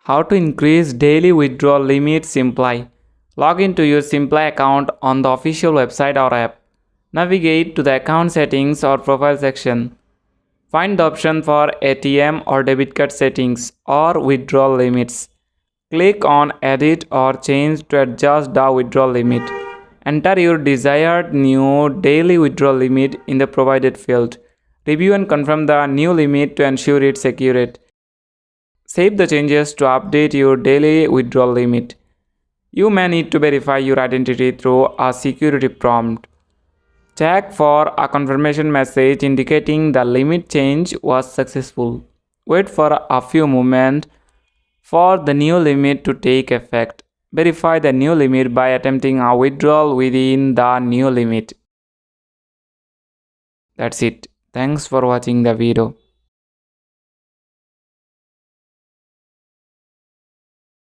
How to increase daily withdrawal limit SIMPLII. Log into your SIMPLII account on the official website or app. Navigate to the account settings or profile section. Find the option for ATM or debit card settings or withdrawal limits. Click on Edit or Change to adjust the withdrawal limit. Enter your desired new daily withdrawal limit in the provided field. Review and confirm the new limit to ensure it's accurate. Save the changes to update your daily withdrawal limit. You may need to verify your identity through a security prompt. Check for a confirmation message indicating the limit change was successful. Wait for a few moments for the new limit to take effect. Verify the new limit by attempting a withdrawal within the new limit. That's it. Thanks for watching the video.